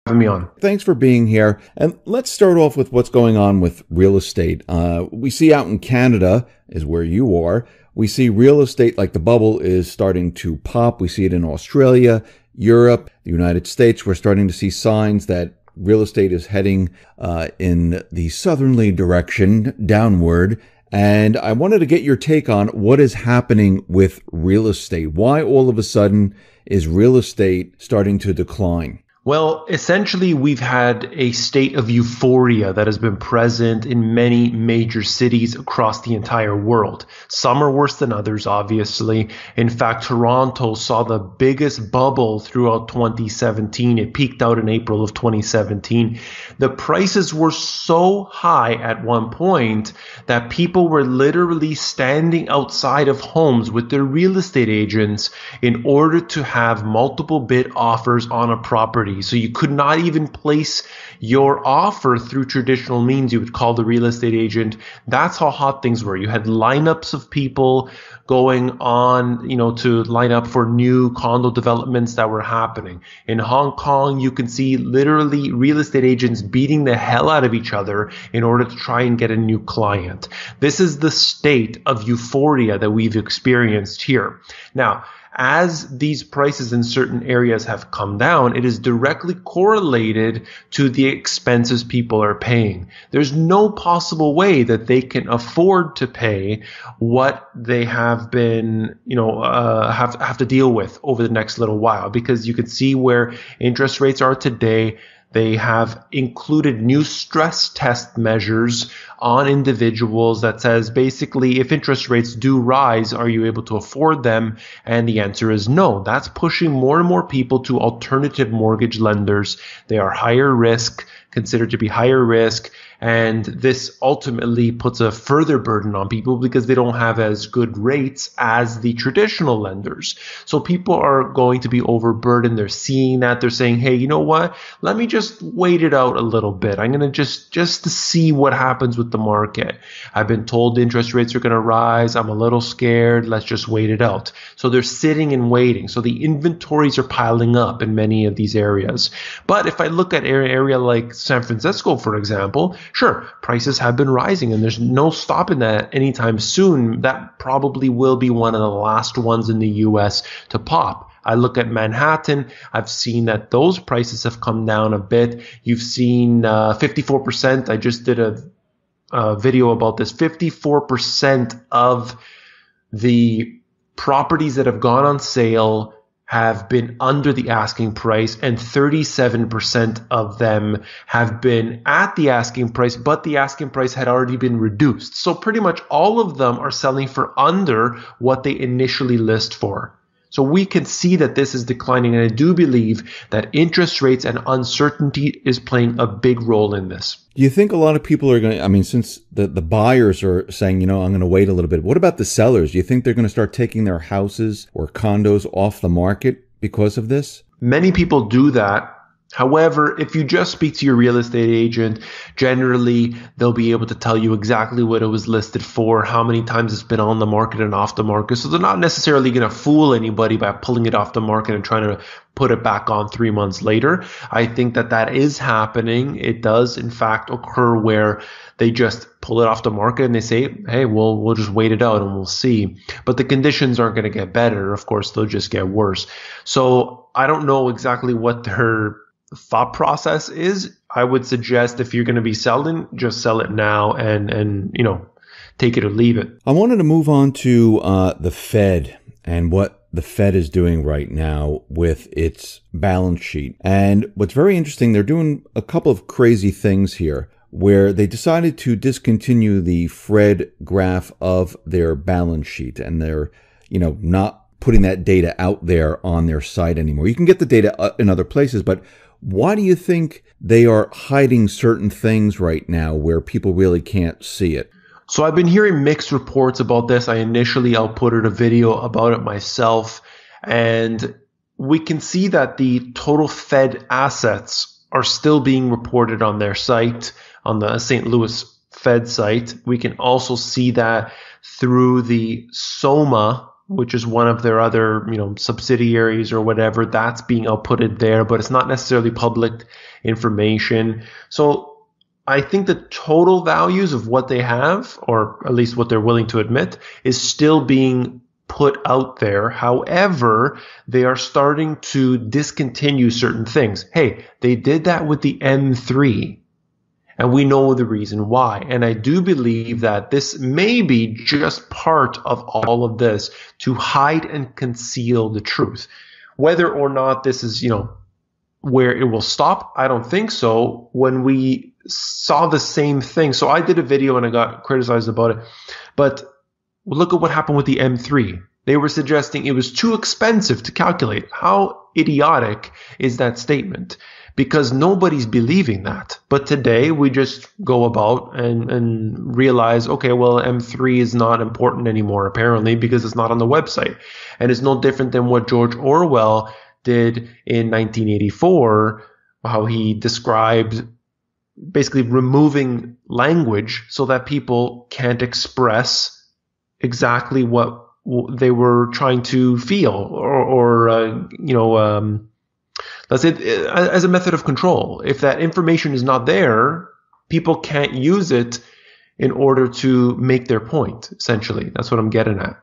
having me on. Thanks for being here. And let's start off with what's going on with real estate. We see out in Canada, is where you are, we see real estate, like the bubble, is starting to pop. We see it in Australia, Europe, the United States. We're starting to see signs that real estate is heading in the southerly direction, downward. And I wanted to get your take on what is happening with real estate. Why all of a sudden is real estate starting to decline? Well, essentially, we've had a state of euphoria that has been present in many major cities across the entire world. Some are worse than others, obviously. In fact, Toronto saw the biggest bubble throughout 2017. It peaked out in April of 2017. The prices were so high at one point that people were literally standing outside of homes with their real estate agents in order to have multiple bid offers on a property. So you could not even place your offer through traditional means. You would call the real estate agent. That's how hot things were. You had lineups of people going on, to line up for new condo developments that were happening. In Hong Kong, you can see literally real estate agents beating the hell out of each other in order to try and get a new client. This is the state of euphoria that we've experienced here. Now, as these prices in certain areas have come down, it is directly correlated to the expenses people are paying. There's no possible way that they can afford to pay what they have been, have to deal with over the next little while, because you can see where interest rates are today. They have included new stress test measures on individuals that says basically, if interest rates do rise, are you able to afford them? And the answer is no. That's pushing more and more people to alternative mortgage lenders. They are higher risk, considered to be higher risk. And this ultimately puts a further burden on people because they don't have as good rates as the traditional lenders. So people are going to be overburdened. They're seeing that. They're saying, hey, you know what? Let me just wait it out a little bit. I'm going to just to see what happens with the market. I've been told interest rates are going to rise. I'm a little scared. Let's just wait it out. So they're sitting and waiting. So the inventories are piling up in many of these areas. But if I look at an area like San Francisco, for example, sure, prices have been rising and there's no stopping that anytime soon. That probably will be one of the last ones in the US to pop. I look at Manhattan, I've seen that those prices have come down a bit. You've seen 54%. I just did a video about this. 54% of the properties that have gone on sale have been under the asking price, and 37% of them have been at the asking price, but the asking price had already been reduced. So pretty much all of them are selling for under what they initially list for. So we can see that this is declining, and I do believe that interest rates and uncertainty is playing a big role in this. Do you think a lot of people are going to, since the buyers are saying, I'm going to wait a little bit, what about the sellers? Do you think they're going to start taking their houses or condos off the market because of this? Many people do that. However, if you just speak to your real estate agent, generally they'll be able to tell you exactly what it was listed for, how many times it's been on the market and off the market. So they're not necessarily going to fool anybody by pulling it off the market and trying to put it back on 3 months later. I think that is happening. It does, in fact, occur where they just pull it off the market and they say, hey, we'll just wait it out and we'll see. But the conditions aren't going to get better. Of course, they'll just get worse. So I don't know exactly what their thought process is. I would suggest if you're going to be selling, just sell it now and take it or leave it. I wanted to move on to the Fed and what the Fed is doing right now with its balance sheet. And what's very interesting, they're doing a couple of crazy things here where they decided to discontinue the Fred graph of their balance sheet, and they're, not putting that data out there on their site anymore. You can get the data in other places, but why do you think they are hiding certain things right now where people really can't see it? So I've been hearing mixed reports about this. I initially outputted a video about it myself, and we can see that the total Fed assets are still being reported on their site, on the St. Louis Fed site. We can also see that through the SOMA which is one of their other, subsidiaries or whatever, that's being outputted there, but it's not necessarily public information. So I think the total values of what they have, or at least what they're willing to admit, is still being put out there. However, they are starting to discontinue certain things. Hey, they did that with the M3. And we know the reason why. And I do believe that this may be just part of all of this to hide and conceal the truth. Whether or not this is, where it will stop, I don't think so. When we saw the same thing, so I did a video and I got criticized about it, but look at what happened with the M3. They were suggesting it was too expensive to calculate. How idiotic is that statement? Because nobody's believing that. But today we just go about and realize, okay, well, M3 is not important anymore, apparently, because it's not on the website. And it's no different than what George Orwell did in 1984, how he described basically removing language so that people can't express exactly what they were trying to feel or let's say as a method of control. If that information is not there, people can't use it in order to make their point, essentially. That's what I'm getting at.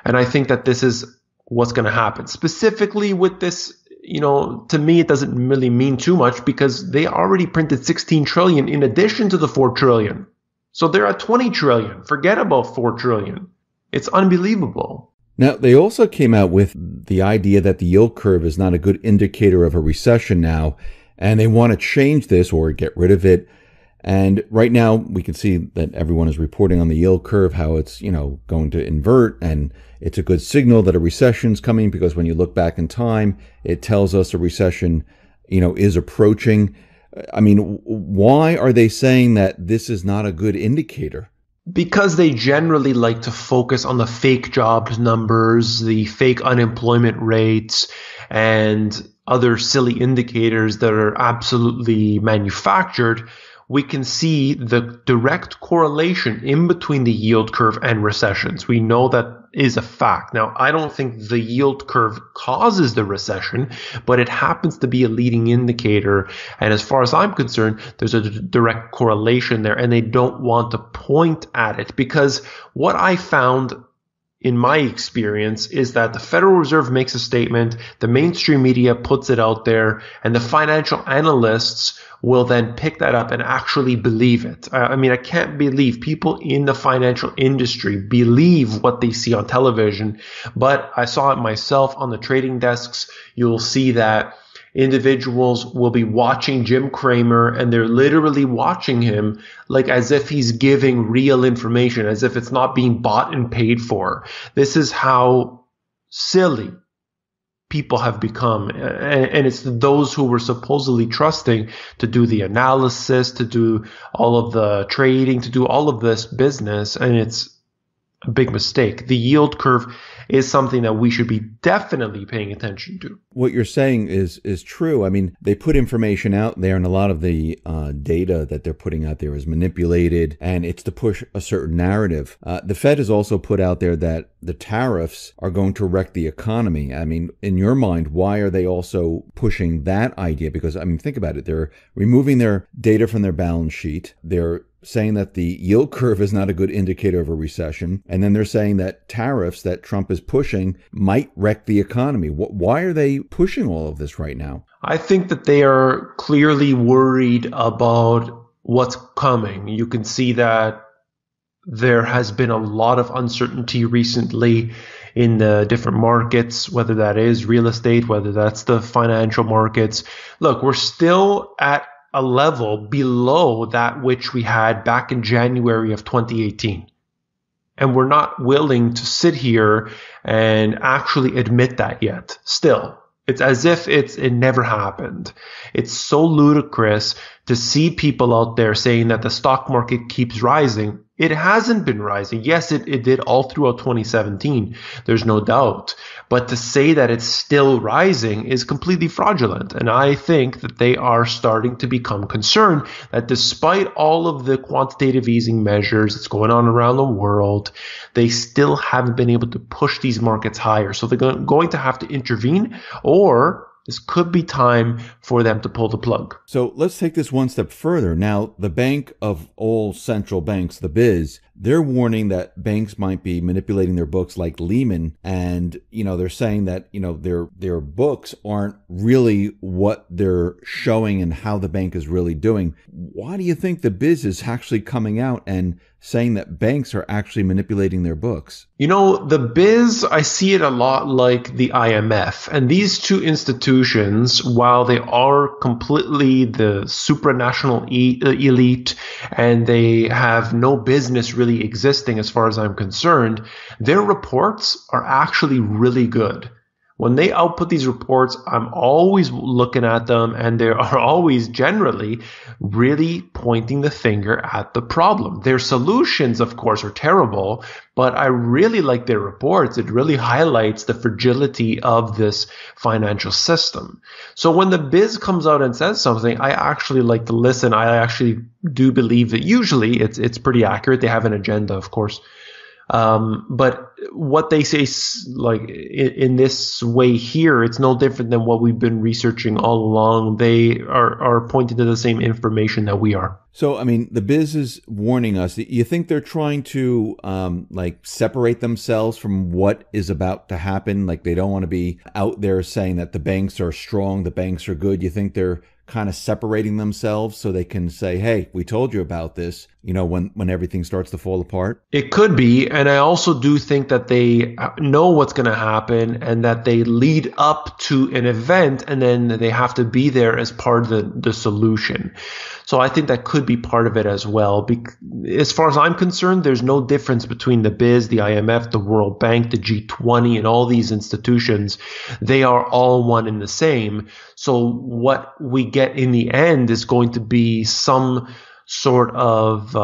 And I think that this is what's going to happen. Specifically with this, to me, it doesn't really mean too much because they already printed 16 trillion in addition to the 4 trillion. So they're at 20 trillion. Forget about 4 trillion. It's unbelievable. Now, they also came out with the idea that the yield curve is not a good indicator of a recession now, and they want to change this or get rid of it. And right now, we can see that everyone is reporting on the yield curve, how it's, going to invert, and it's a good signal that a recession is coming because when you look back in time, it tells us a recession, is approaching. I mean, why are they saying that this is not a good indicator? Because they generally like to focus on the fake jobs numbers, the fake unemployment rates, and other silly indicators that are absolutely manufactured. We can see the direct correlation in between the yield curve and recessions. We know that is a fact. Now, I don't think the yield curve causes the recession, but it happens to be a leading indicator. And as far as I'm concerned, there's a direct correlation there, and they don't want to point at it because what I found in my experience is that the Federal Reserve makes a statement, the mainstream media puts it out there, and the financial analysts will then pick that up and actually believe it. I mean, I can't believe people in the financial industry believe what they see on television, but I saw it myself on the trading desks. You'll see that individuals will be watching Jim Cramer and they're literally watching him like as if he's giving real information, as if it's not being bought and paid for. This is how silly people have become. And it's those who were supposedly trusting to do the analysis, to do all of the trading, to do all of this business. And it's a big mistake. The yield curve is something that we should be definitely paying attention to. What you're saying is true. I mean, they put information out there, and a lot of the data that they're putting out there is manipulated, and it's to push a certain narrative. The Fed has also put out there that the tariffs are going to wreck the economy. I mean, in your mind, why are they also pushing that idea? Because, I mean, think about it. They're removing their data from their balance sheet. They're saying that the yield curve is not a good indicator of a recession. And then they're saying that tariffs that Trump is pushing might wreck the economy. Why are they pushing all of this right now? I think that they are clearly worried about what's coming. You can see that there has been a lot of uncertainty recently in the different markets, whether that is real estate, whether that's the financial markets. Look, we're still at a level below that which we had back in January of 2018. And we're not willing to sit here and actually admit that yet. Still, it's as if it never happened. It's so ludicrous to see people out there saying that the stock market keeps rising. It hasn't been rising. Yes, it did all throughout 2017. There's no doubt. But to say that it's still rising is completely fraudulent. And I think that they are starting to become concerned that despite all of the quantitative easing measures that's going on around the world, they still haven't been able to push these markets higher. So they're going to have to intervene, or this could be time for them to pull the plug. So let's take this one step further. Now, the bank of all central banks, the BIS, they're warning that banks might be manipulating their books like Lehman. And, they're saying that, their books aren't really what they're showing and how the bank is really doing. Why do you think the BIS is actually coming out and saying that banks are actually manipulating their books? The BIS, I see it a lot like the IMF. And these two institutions, while they are completely the supranational elite and they have no business really existing as far as I'm concerned, their reports are actually really good. When they output these reports, I'm always looking at them, and they are always generally really pointing the finger at the problem. Their solutions, of course, are terrible, but I really like their reports. It really highlights the fragility of this financial system. So when the BIS comes out and says something, I actually like to listen. I actually do believe that usually it's pretty accurate. They have an agenda, of course. But what they say, like in this way here, it's no different than what we've been researching all along. They are pointing to the same information that we are. So, the BIS is warning us. You think they're trying to separate themselves from what is about to happen? Like they don't want to be out there saying that the banks are strong, the banks are good. You think they're kind of separating themselves so they can say, hey, we told you about this, when everything starts to fall apart? It could be. And I also do think that they know what's going to happen and that they lead up to an event and then they have to be there as part of the solution. So I think that could be part of it as well. As far as I'm concerned, there's no difference between the BIS, the IMF, the World Bank, the G20, and all these institutions. They are all one and the same. So what we get in the end is going to be some sort of,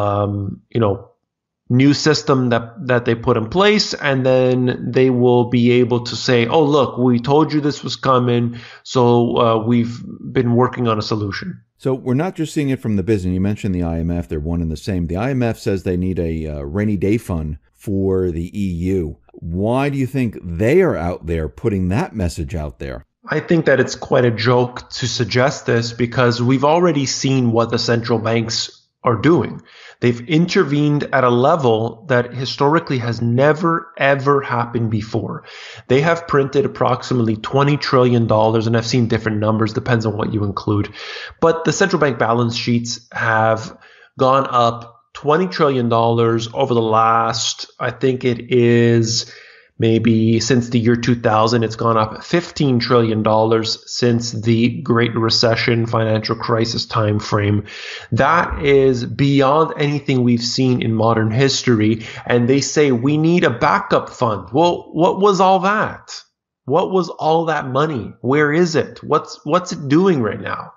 new system that they put in place, and then they will be able to say, oh, look, we told you this was coming, so we've been working on a solution. So we're not just seeing it from the BIS, and you mentioned the IMF, they're one and the same. The IMF says they need a rainy day fund for the EU. Why do you think they are out there putting that message out there? I think that it's quite a joke to suggest this because we've already seen what the central banks are doing. They've intervened at a level that historically has never, ever happened before. They have printed approximately $20 trillion, and I've seen different numbers, depends on what you include. But the central bank balance sheets have gone up $20 trillion over the last, I think it is maybe since the year 2000, it's gone up $15 trillion since the Great Recession financial crisis time frame. That is beyond anything we've seen in modern history. And they say we need a backup fund. Well, what was all that? What was all that money? Where is it? What's it doing right now?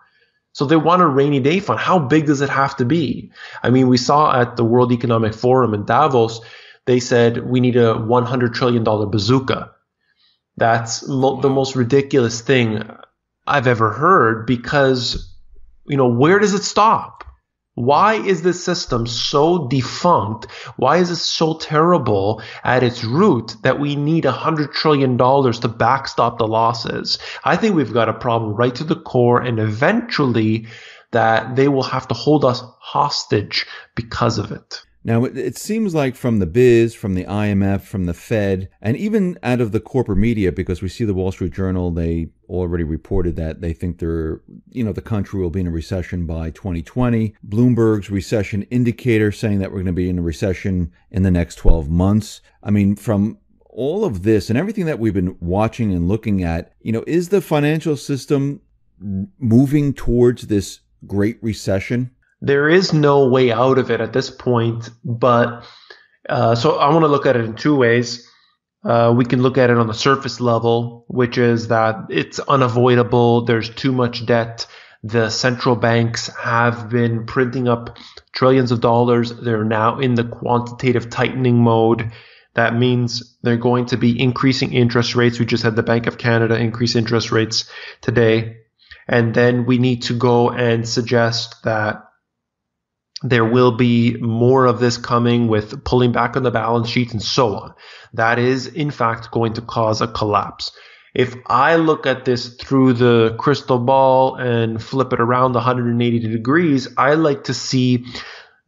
So they want a rainy day fund. How big does it have to be? We saw at the World Economic Forum in Davos, they said we need a $100 trillion bazooka. That's the most ridiculous thing I've ever heard because, where does it stop? Why is this system so defunct? Why is it so terrible at its root that we need $100 trillion to backstop the losses? I think we've got a problem right to the core, and eventually that they will have to hold us hostage because of it. Now, it seems like from the BIS, from the IMF, from the Fed, and even out of the corporate media, because we see the Wall Street Journal, they already reported that they think the country will be in a recession by 2020. Bloomberg's recession indicator saying that we're going to be in a recession in the next 12 months. From all of this and everything that we've been watching and looking at, is the financial system moving towards this great recession? There is no way out of it at this point, but so I want to look at it in two ways. We can look at it on the surface level, which is that it's unavoidable. There's too much debt The central banks have been printing up trillions of dollars. They're now in the quantitative tightening mode. That means they're going to be increasing interest rates. We just had the Bank of Canada increase interest rates today. And then we need to go and suggest that there will be more of this coming with pulling back on the balance sheet and so on. That is, in fact, going to cause a collapse. If I look at this through the crystal ball and flip it around 180 degrees, I like to see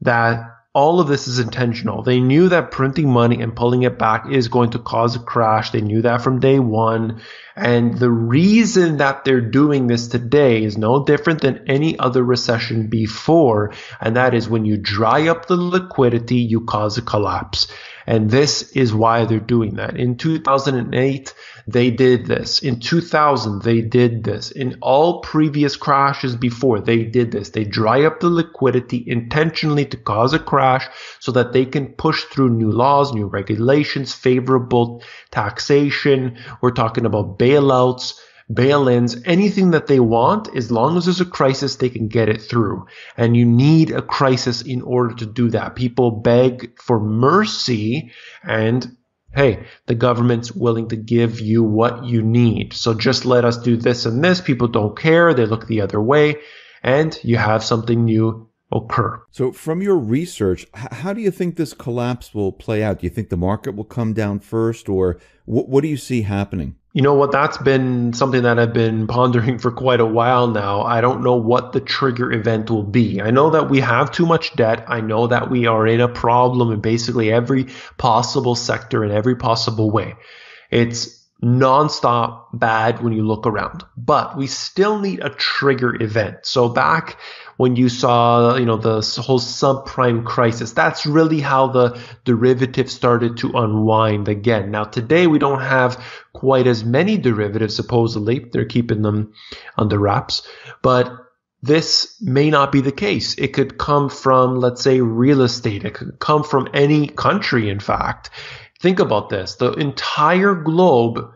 that all of this is intentional. They knew that printing money and pulling it back is going to cause a crash. They knew that from day one. And the reason that they're doing this today is no different than any other recession before. And that is when you dry up the liquidity, you cause a collapse. And this is why they're doing that. In 2008, they did this. In 2000, they did this. In all previous crashes before, they did this. They dry up the liquidity intentionally to cause a crash so that they can push through new laws, new regulations, favorable taxation. We're talking about bailouts, bail-ins, anything that they want. As long as there's a crisis, they can get it through. And you need a crisis in order to do that. People beg for mercy, and hey, the government's willing to give you what you need. So just let us do this and this. People don't care. They look the other way, and you have something new occur. So from your research, how do you think this collapse will play out? Do you think the market will come down first, or what do you see happening? You know what? That's been something that I've been pondering for quite a while now. I don't know what the trigger event will be. I know that we have too much debt. I know that we are in a problem in basically every possible sector in every possible way. It's nonstop bad when you look around, but we still need a trigger event. So back when you saw, the whole subprime crisis, that's really how the derivatives started to unwind again. Now today we don't have quite as many derivatives, supposedly. They're keeping them under wraps, but this may not be the case. It could come from, let's say, real estate. It could come from any country, in fact. Think about this. The entire globe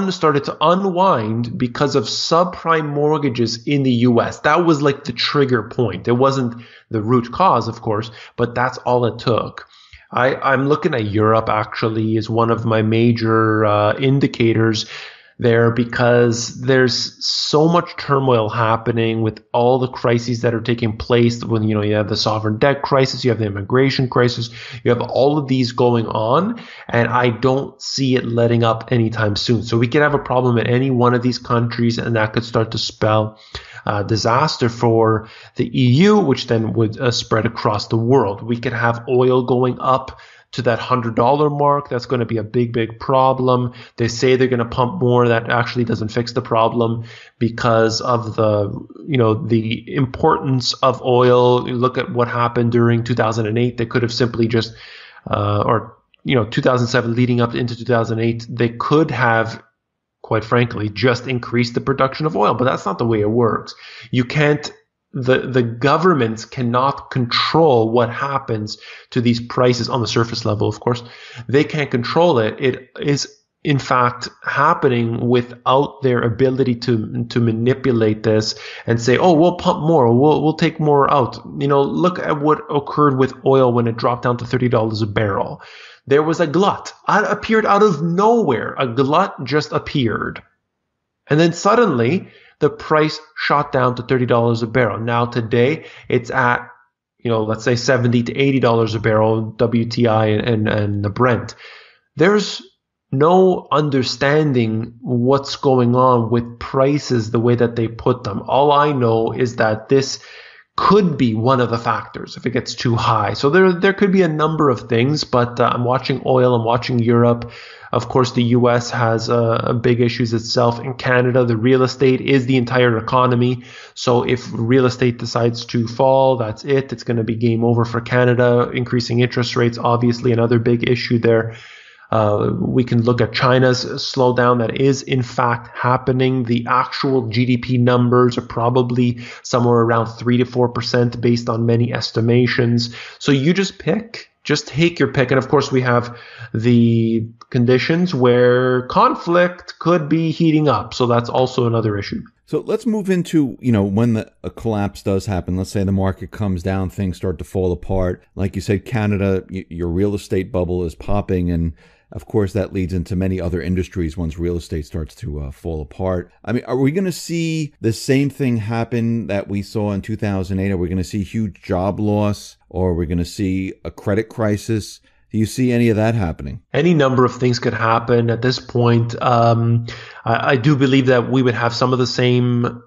started to unwind because of subprime mortgages in the US. That was like the trigger point. It wasn't the root cause, of course, but that's all it took. I'm looking at Europe, actually, as one of my major indicators there, because there's so much turmoil happening with all the crises that are taking place. When you have the sovereign debt crisis, you have the immigration crisis, you have all of these going on, and I don't see it letting up anytime soon. So we could have a problem in any one of these countries, and that could start to spell disaster for the EU, which then would spread across the world. We could have oil going up to that $100 mark. That's going to be a big, big problem. They say they're going to pump more. That actually doesn't fix the problem because of the importance of oil. You look at what happened during 2008. They could have simply just, 2007 leading up into 2008, they could have, quite frankly, just increased the production of oil. But that's not the way it works. You can't. The governments cannot control what happens to these prices on the surface level, of course. They can't control it. It is, in fact, happening without their ability to manipulate this and say, oh, we'll pump more, we'll take more out. Look at what occurred with oil when it dropped down to $30 a barrel. There was a glut. It appeared out of nowhere. A glut just appeared. And then suddenly, the price shot down to $30 a barrel. Now today it's at, let's say $70 to $80 a barrel, WTI and the Brent. There's no understanding what's going on with prices the way that they put them. All I know is that this could be one of the factors if it gets too high. So there could be a number of things, but I'm watching oil, I'm watching Europe. Of course, the US has big issues itself. In Canada, the real estate is the entire economy. So if real estate decides to fall, that's it. It's going to be game over for Canada. Increasing interest rates, obviously, another big issue there. We can look at China's slowdown that is in fact happening. The actual GDP numbers are probably somewhere around 3 to 4% based on many estimations. So you just pick just take your pick. And of course, we have the conditions where conflict could be heating up. So that's also another issue. So let's move into, when a collapse does happen, let's say the market comes down, things start to fall apart. Like you said, Canada, your real estate bubble is popping. And of course, that leads into many other industries once real estate starts to fall apart. I mean, are we going to see the same thing happen that we saw in 2008? Are we going to see huge job loss, or are we going to see a credit crisis? Do you see any of that happening? Any number of things could happen at this point. I do believe that we would have some of the same,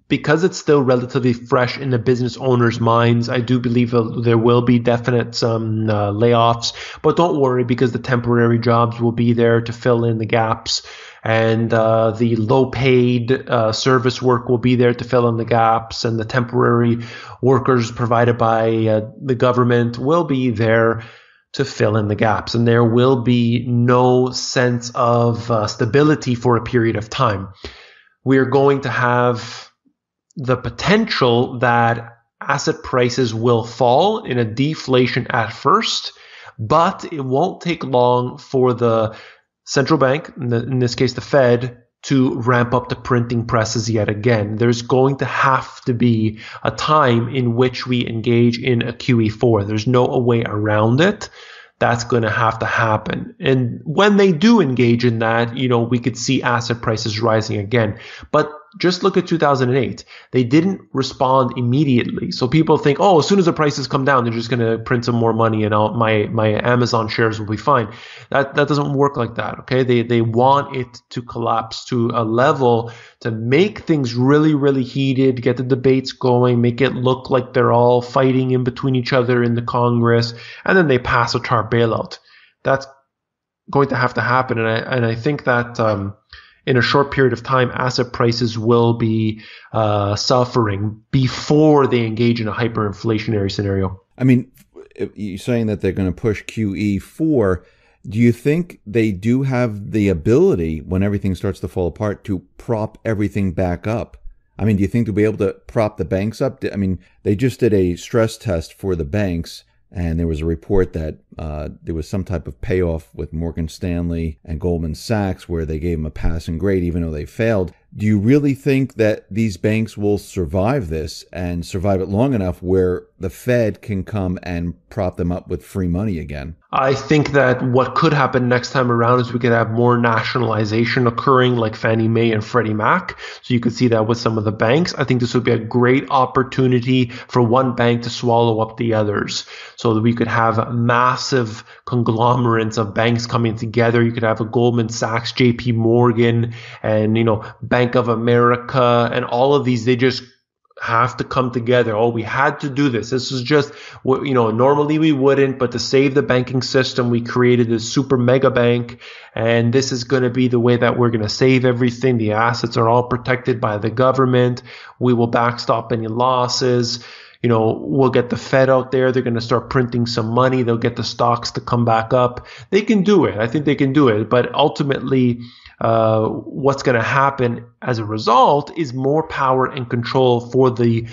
because it's still relatively fresh in the business owners' minds. I do believe there will be definite some layoffs, but don't worry, because the temporary jobs will be there to fill in the gaps. And the low-paid service work will be there to fill in the gaps, and the temporary workers provided by the government will be there to fill in the gaps. And there will be no sense of stability for a period of time. We are going to have the potential that asset prices will fall in a deflation at first, but it won't take long for the central bank, in this case the Fed, to ramp up the printing presses yet again. There's going to have to be a time in which we engage in a QE4. There's no way around it. That's going to have to happen. And when they do engage in that, we could see asset prices rising again. But just look at 2008. They didn't respond immediately. So people think, oh, as soon as the prices come down, they're just going to print some more money and my Amazon shares will be fine. That doesn't work like that, okay? They want it to collapse to a level to make things really, really heated, get the debates going, make it look like they're all fighting in between each other in the Congress, and then they pass a TARP bailout. That's going to have to happen. And I think that in a short period of time, asset prices will be suffering before they engage in a hyperinflationary scenario. I mean, you're saying that they're going to push QE4. Do you think they do have the ability, when everything starts to fall apart, to prop everything back up? I mean, do you think they'll be able to prop the banks up? I mean, they just did a stress test for the banks, and there was a report that there was some type of payoff with Morgan Stanley and Goldman Sachs where they gave them a passing grade even though they failed. Do you really think that these banks will survive this and survive it long enough where the Fed can come and prop them up with free money again? I think that what could happen next time around is we could have more nationalization occurring, like Fannie Mae and Freddie Mac. So you could see that with some of the banks. I think this would be a great opportunity for one bank to swallow up the others, so that we could have massive conglomerates of banks coming together. You could have a Goldman Sachs, JP Morgan, and Bank of America, and all of these. They just have to come together. Oh, we had to do this. This is just, normally we wouldn't, but to save the banking system, we created this super mega bank, and this is going to be the way that we're going to save everything. The assets are all protected by the government. We will backstop any losses. We'll get the Fed out there. They're going to start printing some money. They'll get the stocks to come back up. They can do it. I think they can do it. But ultimately, what's going to happen as a result is more power and control for the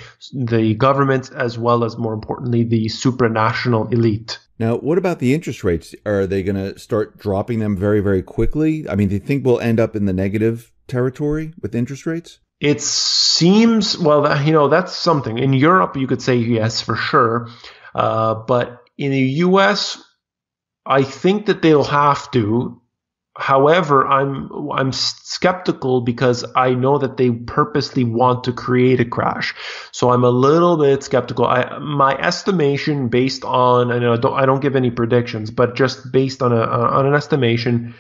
government, as well as, more importantly, the supranational elite. Now, what about the interest rates? Are they going to start dropping them very, very quickly? I mean, do you think we'll end up in the negative territory with interest rates? It seems, well, that's something. In Europe, you could say yes, for sure. But in the US, I think that they'll have to. However, I'm skeptical, because I know that they purposely want to create a crash. So I'm a little bit skeptical. My estimation, based on, I don't give any predictions, but just based on an estimation,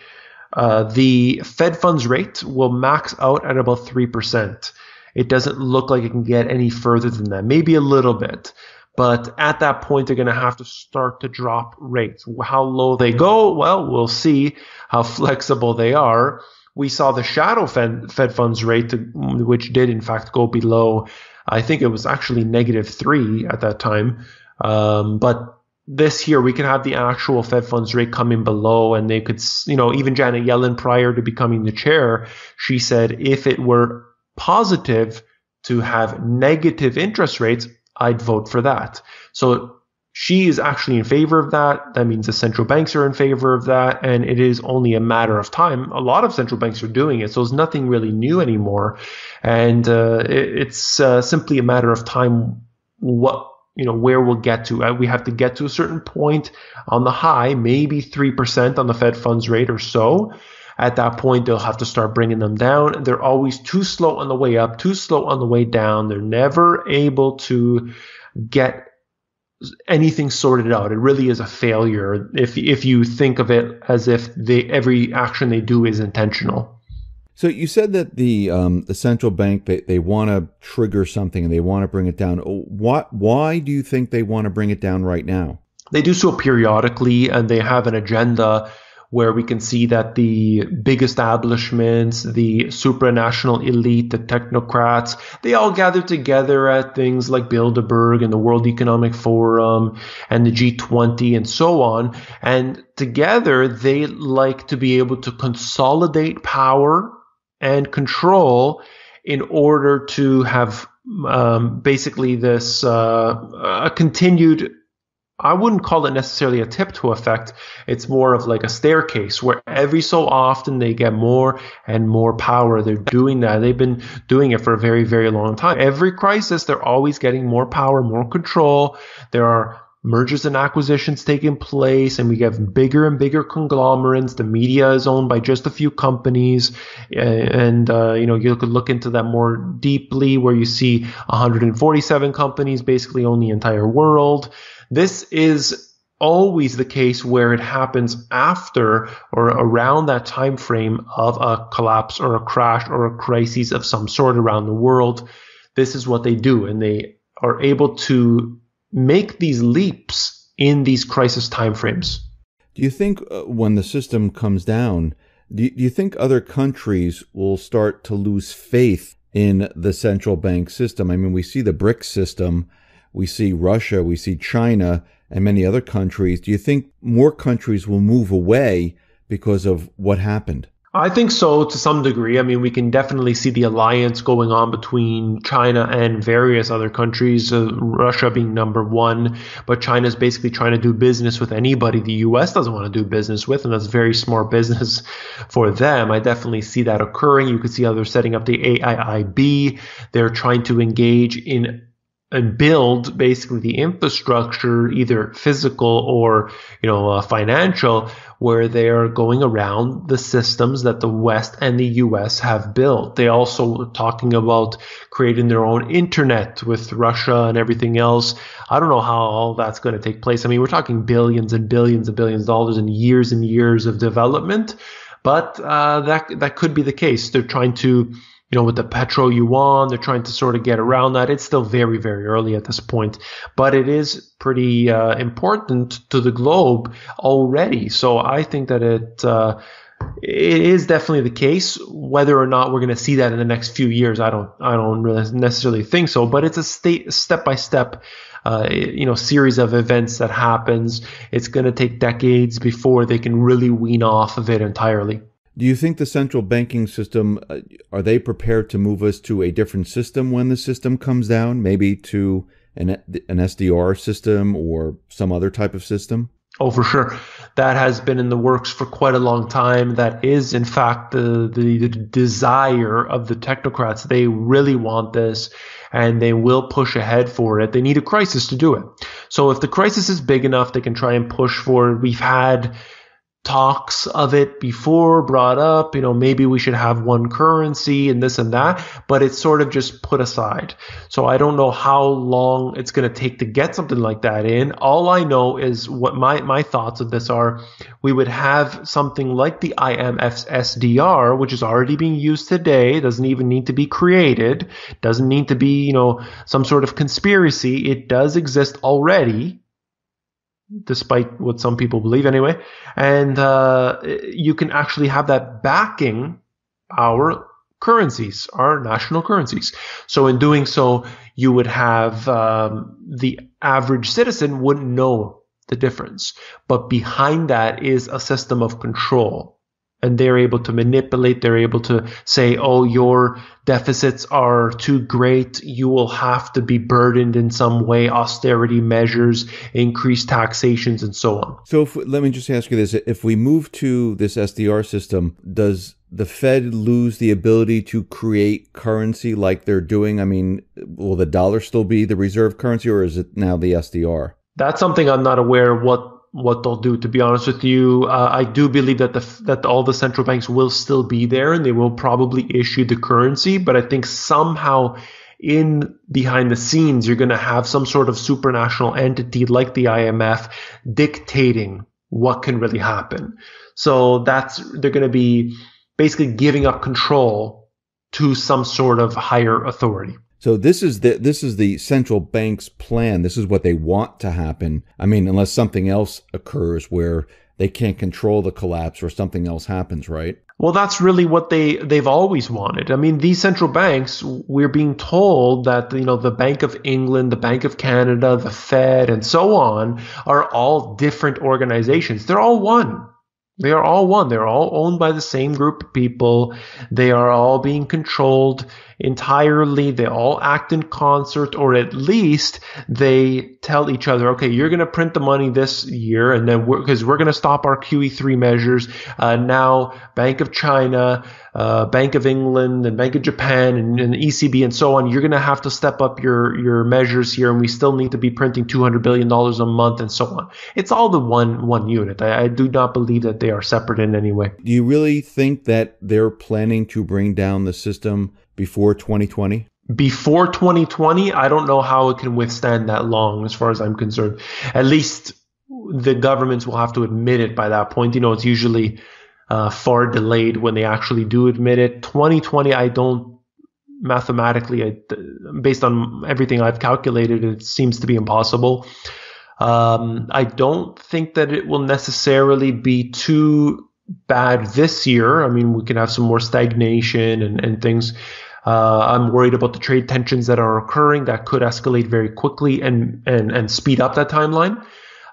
the Fed funds rate will max out at about 3%. It doesn't look like it can get any further than that, maybe a little bit. But at that point, they're going to have to start to drop rates. How low they go, well, we'll see how flexible they are. We saw the shadow Fed funds rate, which did in fact go below, I think it was actually -3 at that time. But this year, we could have the actual Fed funds rate coming below, and they could, even Janet Yellen, prior to becoming the chair, she said if it were positive to have negative interest rates, I'd vote for that. So She is actually in favor of that. That means the central banks are in favor of that, and it is only a matter of time. A lot of central banks are doing it, so it's nothing really new anymore, and it's simply a matter of time. Where we'll get to. We have to get to a certain point on the high, maybe 3% on the Fed funds rate or so. At that point, they'll have to start bringing them down. They're always too slow on the way up, too slow on the way down. They're never able to get anything sorted out. It really is a failure if you think of it as if every action they do is intentional. So you said that the central bank, they want to trigger something and they want to bring it down. Why do you think they want to bring it down right now? They do so periodically, and they have an agenda where we can see that the big establishments, the supranational elite, the technocrats, they all gather together at things like Bilderberg and the World Economic Forum and the G20 and so on. And together, they like to be able to consolidate power and control in order to have basically this a continued, I wouldn't call it necessarily a tiptoe effect. It's more of like a staircase where every so often they get more and more power. They're doing that. They've been doing it for a very, very long time. Every crisis, they're always getting more power, more control. There are mergers and acquisitions taking place, and we have bigger and bigger conglomerates. The media is owned by just a few companies, and you could look into that more deeply, where you see 147 companies basically own the entire world. This is always the case where it happens after or around that time frame of a collapse or a crash or a crisis of some sort around the world. This is what they do, and they are able to make these leaps in these crisis timeframes. Do you think when the system comes down, do you think other countries will start to lose faith in the central bank system? I mean, we see the BRICS system, we see Russia, we see China, and many other countries. Do you think more countries will move away because of what happened? I think so, to some degree. I mean, we can definitely see the alliance going on between China and various other countries, Russia being number one, but China's basically trying to do business with anybody the U.S. doesn't want to do business with, and that's very smart business for them. I definitely see that occurring. You could see how they're setting up the AIIB. They're trying to engage in and build basically the infrastructure, either physical or financial, where they are going around the systems that the West and the US have built. They also are talking about creating their own internet with Russia and everything else. I don't know how all that's going to take place. I mean, we're talking billions and billions and billions of dollars and years of development, but that could be the case. They're trying to, with the petro yuan, they're trying to sort of get around that. It's still very, very early at this point, but it is pretty important to the globe already. So I think that it is definitely the case. Whether or not we're going to see that in the next few years, I don't really necessarily think so. But it's a step-by-step series of events that happens. It's going to take decades before they can really wean off of it entirely. Do you think the central banking system, are they prepared to move us to a different system when the system comes down, maybe to an SDR system or some other type of system? Oh, for sure. That has been in the works for quite a long time. That is, in fact, the desire of the technocrats. They really want this, and they will push ahead for it. They need a crisis to do it. So if the crisis is big enough, they can try and push for it. We've had talks of it before brought up, maybe we should have one currency and this and that, but it's sort of just put aside. So I don't know how long it's going to take to get something like that in. All I know is what my thoughts of this are. We would have something like the IMF's SDR, which is already being used today. It doesn't even need to be created. Doesn't need to be, some sort of conspiracy. It does exist already, despite what some people believe anyway. And you can actually have that backing our currencies, our national currencies. So in doing so, you would have the average citizen wouldn't know the difference. But behind that is a system of control. and they're able to manipulate. They're able to say, oh, your deficits are too great. You will have to be burdened in some way, austerity measures, increased taxations, and so on. So let me just ask you this. If we move to this SDR system, does the Fed lose the ability to create currency like they're doing? I mean, will the dollar still be the reserve currency, or is it now the SDR? That's something I'm not aware what they'll do, to be honest with you. I do believe that all the central banks will still be there and they will probably issue the currency, but I think somehow in behind the scenes you're going to have some sort of supranational entity like the IMF dictating what can really happen. So they're going to be basically giving up control to some sort of higher authority. So this is the central bank's plan. This is what they want to happen. I mean, unless something else occurs where they can't control the collapse or something else happens, right? Well, that's really what they've always wanted. I mean, these central banks, we're being told that, the Bank of England, the Bank of Canada, the Fed, and so on are all different organizations. They're all one. They are all one. They're all owned by the same group of people. They are all being controlled entirely. They all act in concert, or at least they tell each other, okay, you're going to print the money this year, and then because we're going to stop our QE3 measures. Now, Bank of China, Bank of England, and Bank of Japan, and ECB, and so on, you're going to have to step up your measures here, and we still need to be printing $200 billion a month, and so on. It's all the one unit. I do not believe that they are separate in any way. Do you really think that they're planning to bring down the system before 2020? Before 2020, I don't know how it can withstand that long, as far as I'm concerned. At least the governments will have to admit it by that point. It's usually far delayed when they actually do admit it. 2020, I don't mathematically, based on everything I've calculated, it seems to be impossible. I don't think that it will necessarily be too bad this year. I mean, we can have some more stagnation and things. I'm worried about the trade tensions that are occurring that could escalate very quickly and speed up that timeline.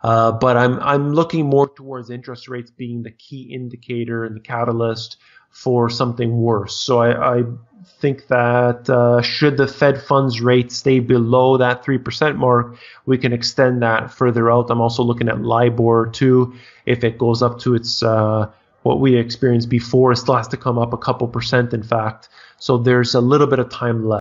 But I'm looking more towards interest rates being the key indicator and the catalyst for something worse. So I think that should the Fed funds rate stay below that 3% mark, we can extend that further out. I'm also looking at LIBOR too. If it goes up to its what we experienced before, it still has to come up a couple percent, in fact. So there's a little bit of time left.